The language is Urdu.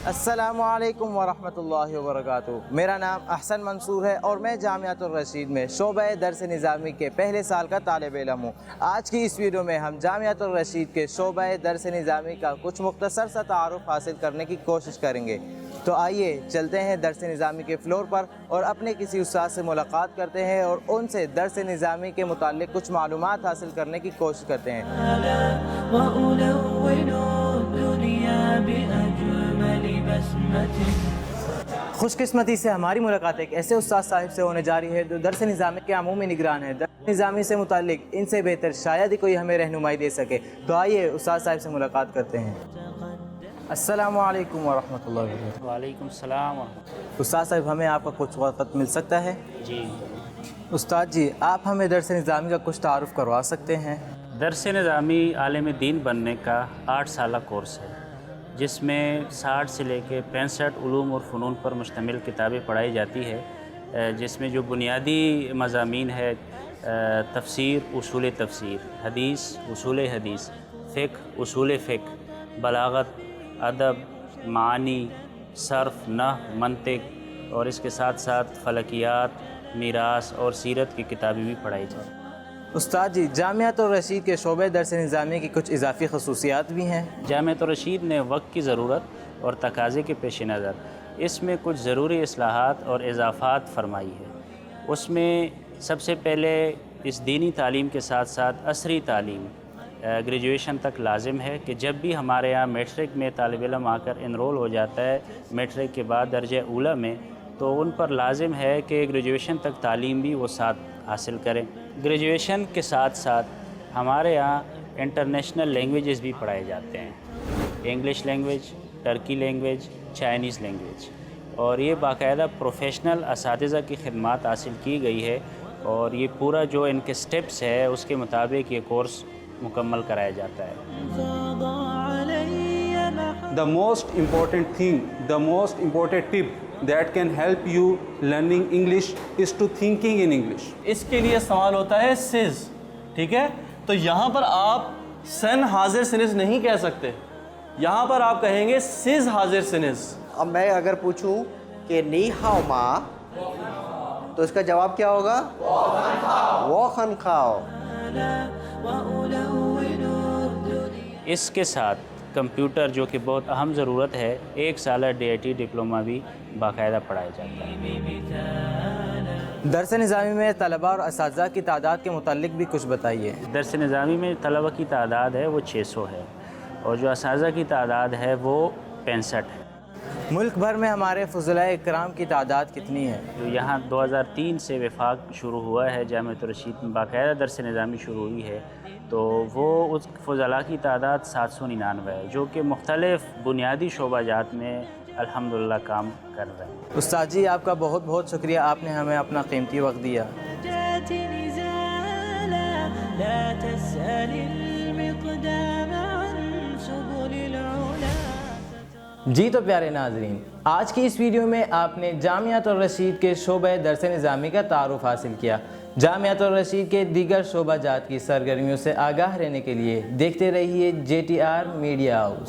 السلام علیکم ورحمۃ اللہ وبرکاتہ۔ میرا نام احسن منصور ہے اور میں جامعۃ الرشید میں شعبہ درس نظامی کے پہلے سال کا طالب علم ہوں۔ آج کی اس ویڈیو میں ہم جامعۃ الرشید کے شعبہ درس نظامی کا کچھ مختصر سا تعارف حاصل کرنے کی کوشش کریں گے۔ تو آئیے چلتے ہیں درس نظامی کے فلور پر اور اپنے کسی استاد سے ملاقات کرتے ہیں اور ان سے درس نظامی کے متعلق کچھ معلومات حاصل کرنے کی کوشش کرتے ہیں۔ خوش قسمتی سے ہماری ملاقات ایک ایسے استاد صاحب سے ہونے جا رہی ہے جو درس نظامی کے عمومی نگران ہیں۔ درس نظامی سے متعلق ان سے بہتر شاید ہی کوئی ہمیں رہنمائی دے سکے۔ تو آئیے استاد صاحب سے ملاقات کرتے ہیں۔ السلام علیکم ورحمۃ اللہ وبرکاتہ۔ وعلیکم السلام ورحمۃ اللہ۔ استاد صاحب ہمیں آپ کا کچھ وقت مل سکتا ہے؟ جی استاد جی آپ ہمیں درس نظامی کا کچھ تعارف کروا سکتے ہیں؟ درس نظامی عالم دین بننے کا 8 سالہ کورس ہے، جس میں 60 سے لے کے 65 علوم اور فنون پر مشتمل کتابیں پڑھائی جاتی ہے، جس میں جو بنیادی مضامین ہے تفسیر، اصول تفسیر، حدیث، اصول حدیث، فقہ، اصول فقہ، بلاغت، ادب، معانی، صرف، نحو، منطق اور اس کے ساتھ ساتھ فلکیات، میراث اور سیرت کی کتابیں بھی پڑھائی جائیں۔ استاد جی جامعۃ الرشید کے شعبہ درس نظامی کی کچھ اضافی خصوصیات بھی ہیں؟ جامعۃ الرشید نے وقت کی ضرورت اور تقاضے کے پیش نظر اس میں کچھ ضروری اصلاحات اور اضافات فرمائی ہے۔ اس میں سب سے پہلے اس دینی تعلیم کے ساتھ ساتھ عصری تعلیم گریجویشن تک لازم ہے کہ جب بھی ہمارے یہاں میٹرک میں طالب علم آ کر انرول ہو جاتا ہے میٹرک کے بعد درجہ اولی میں، تو ان پر لازم ہے کہ گریجویشن تک تعلیم بھی وہ ساتھ حاصل کریں۔ گریجویشن کے ساتھ ساتھ ہمارے یہاں انٹرنیشنل لینگویجز بھی پڑھائے جاتے ہیں، English language, Turkey language, Chinese language, اور یہ باقاعدہ پروفیشنل اساتذہ کی خدمات حاصل کی گئی ہے، اور یہ پورا جو ان کے سٹیپس ہے اس کے مطابق یہ کورس مکمل کرایا جاتا ہے۔ The most important thing, the most important tip that can help you learning English is to thinking in English. اس کے لیے استعمال ہوتا ہے سز، ٹھیک ہے؟ تو یہاں پر آپ سن حاضر سنز نہیں کہہ سکتے، یہاں پر آپ کہیں گے سز حاضر سنز۔ اب میں اگر پوچھوں کہ نی ہاؤ ماں تو اس کا جواب کیا ہوگا؟ وہ خن کھاؤ۔ اس کے ساتھ کمپیوٹر جو کہ بہت اہم ضرورت ہے، 1 سالہ DIT ڈپلومہ بھی باقاعدہ پڑھایا جاتا ہے۔ درس نظامی میں طلباء اور اساتذہ کی تعداد کے متعلق بھی کچھ بتائیے۔ درس نظامی میں طلبہ کی تعداد ہے وہ 600 ہے، اور جو اساتذہ کی تعداد ہے وہ 65 ہے۔ ملک بھر میں ہمارے فضلاء اکرام کی تعداد کتنی ہے؟ یہاں 2003 سے وفاق شروع ہوا ہے، جامعۃ الرشید میں باقاعدہ درس نظامی شروع ہوئی ہے، تو وہ اس فضلاء کی تعداد 799 ہے، جو کہ مختلف بنیادی شعبہ جات میں الحمدللہ کام کر رہے ہیں۔ استاد جی آپ کا بہت بہت شکریہ، آپ نے ہمیں اپنا قیمتی وقت دیا۔ جی تو پیارے ناظرین، آج کی اس ویڈیو میں آپ نے جامعۃ الرشید کے شعبہ درس نظامی کا تعارف حاصل کیا۔ جامعۃ الرشید کے دیگر شعبہ جات کی سرگرمیوں سے آگاہ رہنے کے لیے دیکھتے رہیے JTR میڈیا ہاؤس۔